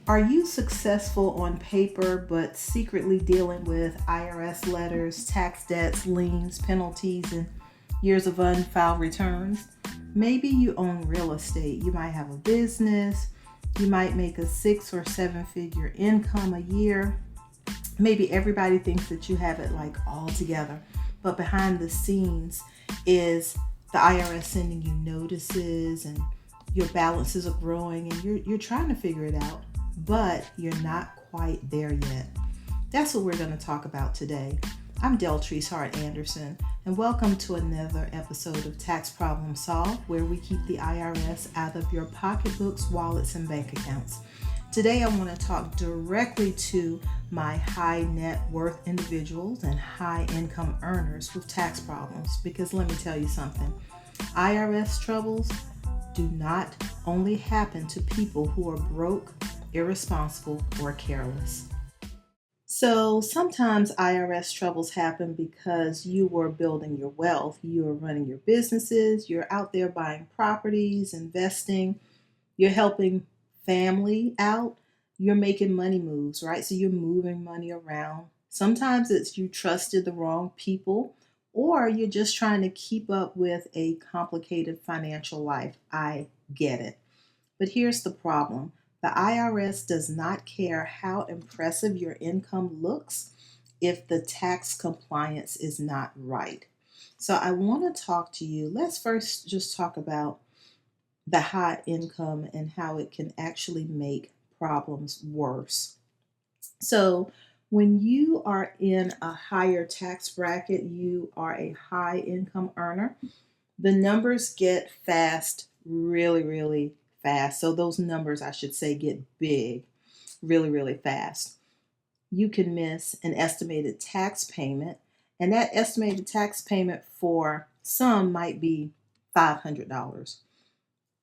Are you successful on paper but secretly dealing with IRS letters, tax debts, liens, penalties, and years of unfiled returns? Maybe you own real estate. You might have a business. You might make a 6 or 7 figure income a year. Maybe everybody thinks that you have it like all together, but behind the scenes is the IRS sending you notices and your balances are growing and you're trying to figure it out, but you're not quite there yet. That's what we're going to talk about today. I'm Deltrease Hart Anderson, and welcome to another episode of Tax Problem Solved, where we keep the IRS out of your pocketbooks, wallets, and bank accounts. Today, I want to talk directly to my high net worth individuals and high income earners with tax problems, because let me tell you something, IRS troubles do not only happen to people who are broke, irresponsible, or careless. So sometimes IRS troubles happen because you were building your wealth, you are running your businesses, you're out there buying properties, investing, you're helping family out, you're making money moves, right? So you're moving money around. Sometimes it's you trusted the wrong people, or you're just trying to keep up with a complicated financial life. I get it. But here's the problem. The IRS does not care how impressive your income looks if the tax compliance is not right. So I want to talk to you. Let's first just talk about the high income and how it can actually make problems worse. So when you are in a higher tax bracket, you are a high income earner, the numbers get fast really, really fast. So those numbers, I should say, get big really, really fast. You can miss an estimated tax payment, and that estimated tax payment for some might be $500.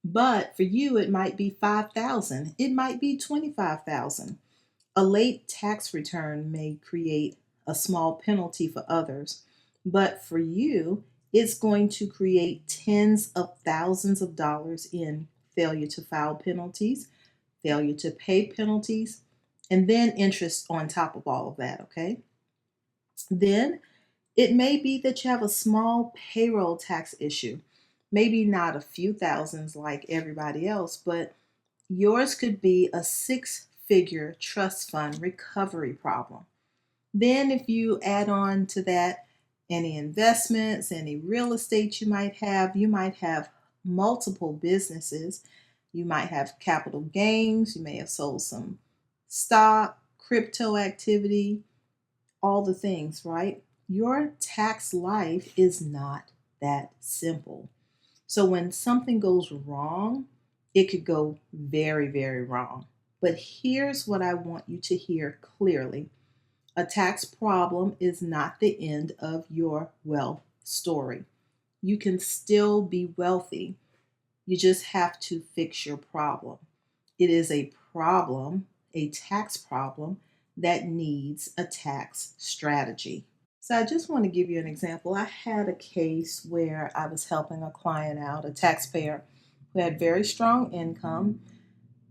But for you, it might be 5,000. It might be 25,000. A late tax return may create a small penalty for others, but for you, it's going to create tens of thousands of dollars in failure to file penalties, failure to pay penalties, and then interest on top of all of that, okay? Then it may be that you have a small payroll tax issue. Maybe not a few thousands like everybody else, but yours could be a six-figure trust fund recovery problem. Then, if you add on to that any investments, any real estate you might have multiple businesses, you might have capital gains, you may have sold some stock, crypto activity, all the things, right? Your tax life is not that simple. So when something goes wrong, it could go very, very wrong. But here's what I want you to hear clearly. A tax problem is not the end of your wealth story. You can still be wealthy. You just have to fix your problem. It is a problem, a tax problem, that needs a tax strategy. So I just want to give you an example. I had a case where I was helping a client out, a taxpayer who had very strong income,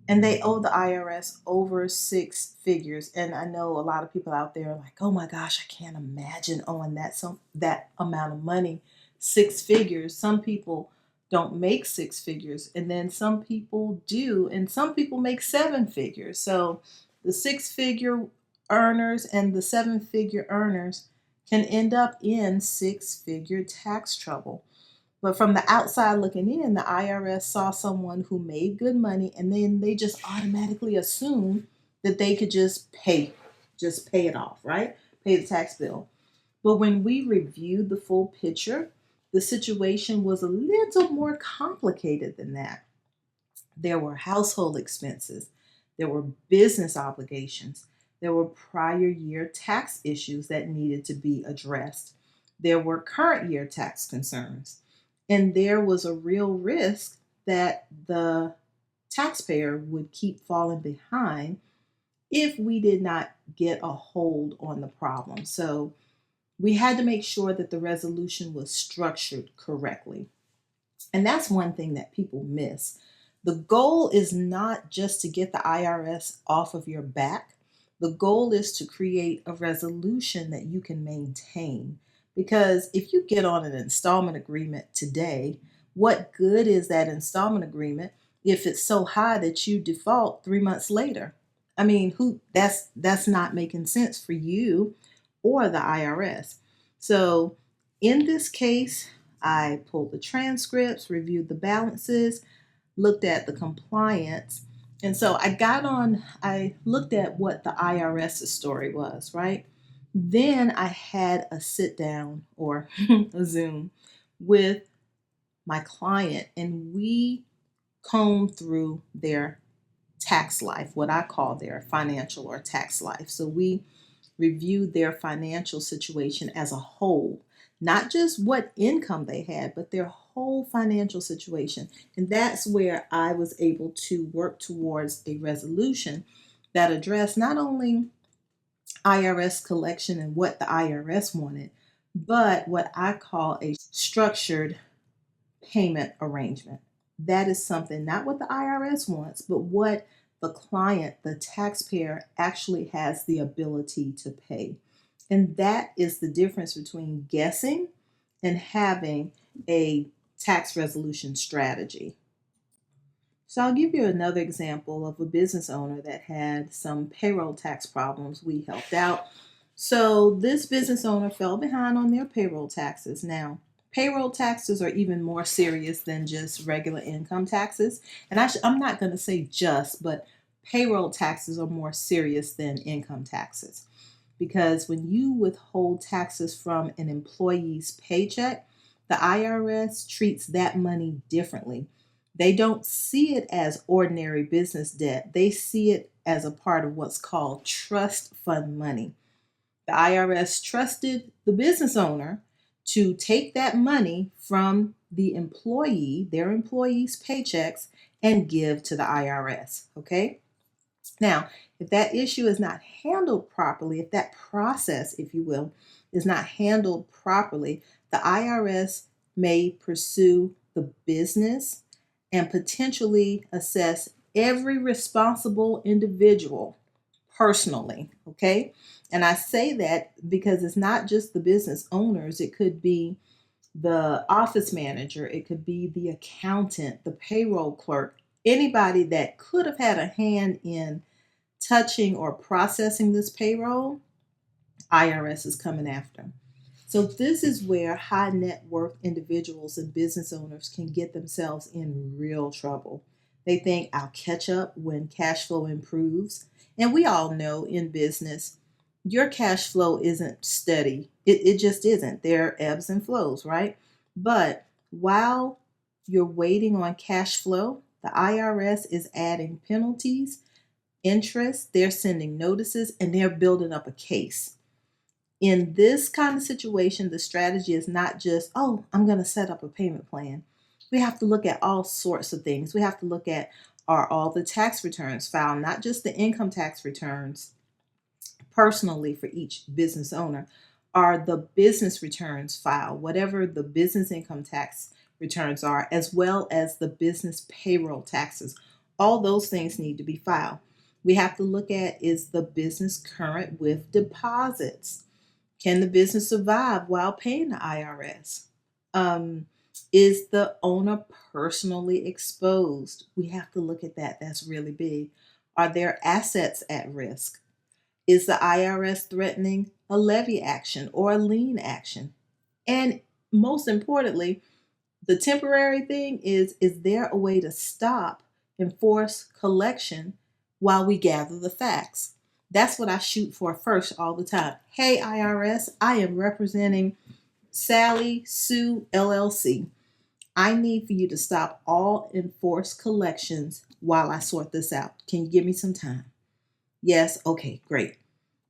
and they owe the IRS over six figures. And I know a lot of people out there are like, "Oh my gosh, I can't imagine owing that amount of money, six figures." Some people don't make six figures, and then some people do, and some people make seven figures. So the six-figure earners and the seven-figure earners can end up in six-figure tax trouble. But from the outside looking in, the IRS saw someone who made good money and then they just automatically assumed that they could just pay it off, right? Pay the tax bill. But when we reviewed the full picture, the situation was a little more complicated than that. There were household expenses, there were business obligations, there were prior year tax issues that needed to be addressed, there were current year tax concerns, and there was a real risk that the taxpayer would keep falling behind if we did not get a hold on the problem. So we had to make sure that the resolution was structured correctly. And that's one thing that people miss. The goal is not just to get the IRS off of your back. The goal is to create a resolution that you can maintain. Because if you get on an installment agreement today, what good is that installment agreement if it's so high that you default 3 months later? I mean, who that's not making sense for you or the IRS. So in this case, I pulled the transcripts, reviewed the balances, looked at the compliance. And so I looked at what the IRS's story was, right? Then I had a sit down or a Zoom with my client, and we combed through their tax life, what I call their financial or tax life. So we reviewed their financial situation as a whole, not just what income they had, but their whole financial situation. And that's where I was able to work towards a resolution that addressed not only IRS collection and what the IRS wanted, but what I call a structured payment arrangement. That is something, not what the IRS wants, but what the client, the taxpayer, actually has the ability to pay. And that is the difference between guessing and having a tax resolution strategy. So I'll give you another example of a business owner that had some payroll tax problems we helped out. So this business owner fell behind on their payroll taxes. Now, payroll taxes are even more serious than just regular income taxes. And I'm not going to say just, but payroll taxes are more serious than income taxes. Because when you withhold taxes from an employee's paycheck, the IRS treats that money differently. They don't see it as ordinary business debt. They see it as a part of what's called trust fund money. The IRS trusted the business owner to take that money from the employee, their employees' paychecks, and give to the IRS. Okay? Now, if that issue is not handled properly, if that process, if you will, is not handled properly, the IRS may pursue the business and potentially assess every responsible individual personally. Okay? And I say that because it's not just the business owners, it could be the office manager, it could be the accountant, the payroll clerk, anybody that could have had a hand in touching or processing this payroll. IRS is coming after them. So this is where high net worth individuals and business owners can get themselves in real trouble. They think I'll catch up when cash flow improves. And we all know in business, your cash flow isn't steady. It just isn't. There are ebbs and flows, right? But while you're waiting on cash flow, the IRS is adding penalties, interest, they're sending notices, and they're building up a case. In this kind of situation, the strategy is not just, oh, I'm going to set up a payment plan. We have to look at all sorts of things. We have to look at, are all the tax returns filed, not just the income tax returns personally for each business owner, are the business returns filed, whatever the business income tax returns are, as well as the business payroll taxes. All those things need to be filed. We have to look at, is the business current with deposits? Can the business survive while paying the IRS? Is the owner personally exposed? We have to look at that. That's really big. Are their assets at risk? Is the IRS threatening a levy action or a lien action? And most importantly, the temporary thing is there a way to stop and force collection while we gather the facts? That's what I shoot for first all the time. Hey, IRS, I am representing Sally Sue LLC. I need for you to stop all enforced collections while I sort this out. Can you give me some time? Yes, okay, great.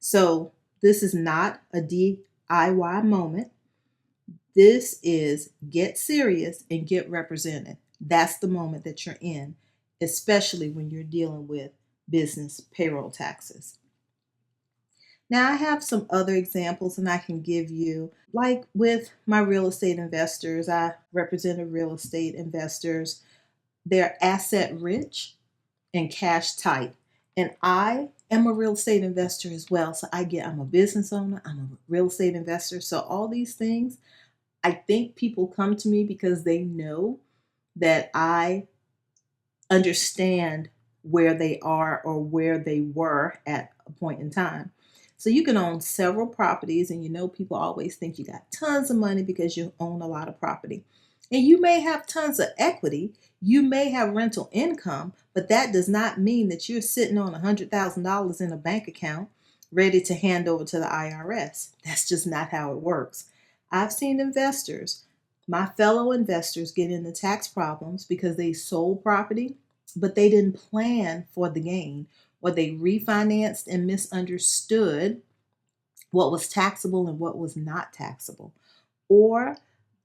So this is not a DIY moment. This is get serious and get represented. That's the moment that you're in, especially when you're dealing with business payroll taxes. Now, I have some other examples and I can give you, like with my real estate investors. I represented real estate investors. They're asset rich and cash tight. And I am a real estate investor as well. So I'm a business owner, I'm a real estate investor. So all these things, I think people come to me because they know that I understand where they are or where they were at a point in time. So you can own several properties, and people always think you got tons of money because you own a lot of property. And you may have tons of equity, you may have rental income, but that does not mean that you're sitting on $100,000 in a bank account ready to hand over to the IRS. That's just not how it works. I've seen investors, my fellow investors, get into tax problems because they sold property but they didn't plan for the gain, or they refinanced and misunderstood what was taxable and what was not taxable, or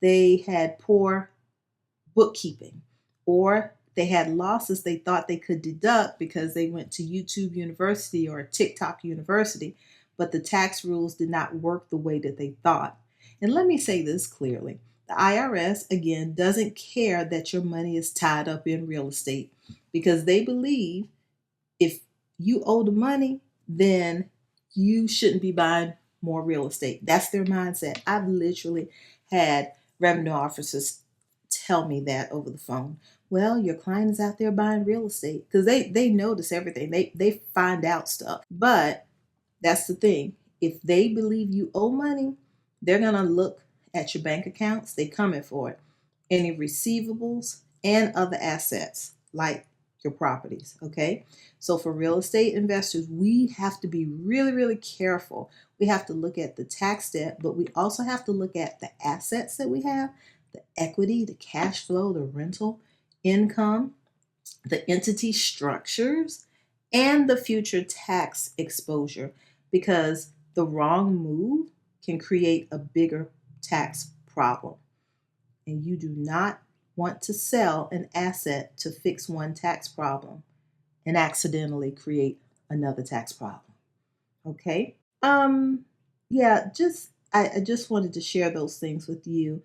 they had poor bookkeeping, or they had losses they thought they could deduct because they went to YouTube University or TikTok University, but the tax rules did not work the way that they thought. And let me say this clearly: the IRS, again, doesn't care that your money is tied up in real estate because they believe if you owe the money, then you shouldn't be buying more real estate. That's their mindset. I've literally had revenue officers tell me that over the phone. Well, your client is out there buying real estate because they notice everything. They find out stuff. But that's the thing. If they believe you owe money, they're gonna look at your bank accounts. They coming for it. Any receivables and other assets like your properties. Okay. So for real estate investors, we have to be really, really careful. We have to look at the tax debt, but we also have to look at the assets that we have, the equity, the cash flow, the rental income, the entity structures, and the future tax exposure, because the wrong move can create a bigger tax problem. And you do not want to sell an asset to fix one tax problem and accidentally create another tax problem. Okay? Um yeah, I just wanted to share those things with you.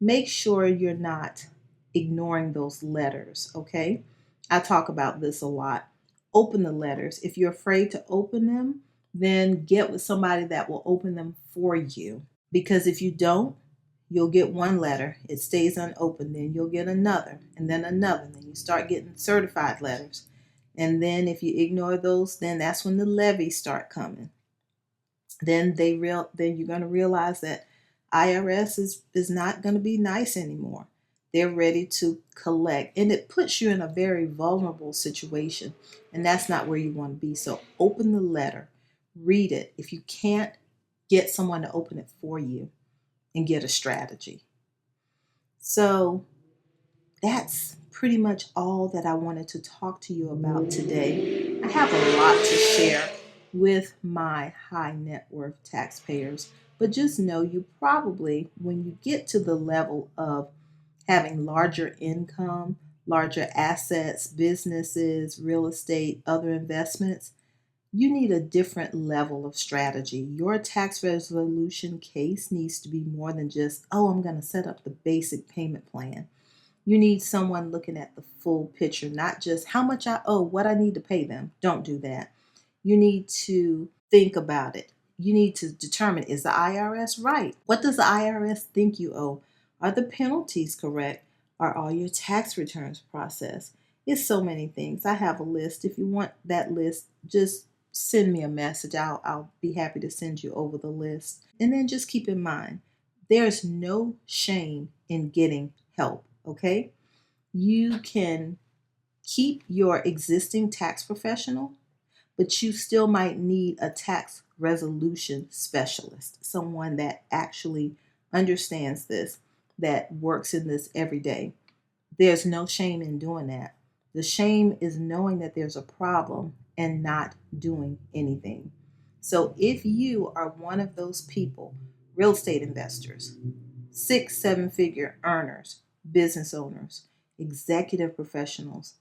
Make sure you're not ignoring those letters, okay? I talk about this a lot. Open the letters. If you're afraid to open them, then get with somebody that will open them for you. Because if you don't, you'll get one letter, it stays unopened, then you'll get another, and then you start getting certified letters. And then if you ignore those, then that's when the levies start coming. Then you're going to realize that IRS is not going to be nice anymore. They're ready to collect, and it puts you in a very vulnerable situation, and that's not where you want to be. So open the letter, read it. If you can't, get someone to open it for you and get a strategy. So that's pretty much all that I wanted to talk to you about today. I have a lot to share with my high net worth taxpayers, but just know you probably, when you get to the level of having larger income, larger assets, businesses, real estate, other investments, you need a different level of strategy. Your tax resolution case needs to be more than just, oh, I'm going to set up the basic payment plan. You need someone looking at the full picture, not just how much I owe, what I need to pay them. Don't do that. You need to think about it. You need to determine, is the IRS right? What does the IRS think you owe? Are the penalties correct? Are all your tax returns processed? It's so many things. I have a list. If you want that list, just send me a message. I'll be happy to send you over the list. And then just keep in mind, there's no shame in getting help, okay? You can keep your existing tax professional, but you still might need a tax resolution specialist, someone that actually understands this, that works in this every day. There's no shame in doing that. The shame is knowing that there's a problem and not doing anything. So if you are one of those people, real estate investors, 6, 7 figure earners, business owners, executive professionals,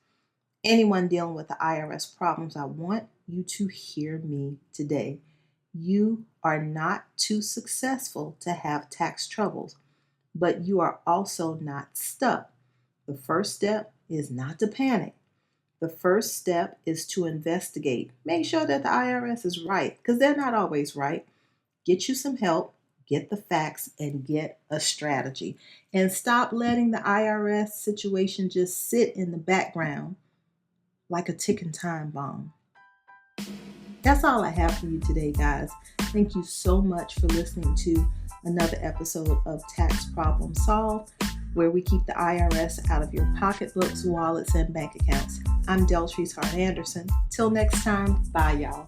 anyone dealing with the IRS problems, I want you to hear me today. You are not too successful to have tax troubles, but you are also not stuck. The first step is not to panic. The first step is to investigate. Make sure that the IRS is right, because they're not always right. Get you some help, get the facts, and get a strategy. And stop letting the IRS situation just sit in the background like a ticking time bomb. That's all I have for you today, guys. Thank you so much for listening to another episode of Tax Problem Solved, where we keep the IRS out of your pocketbooks, wallets, and bank accounts. I'm Deltrease Hart Anderson. Till next time, bye, y'all.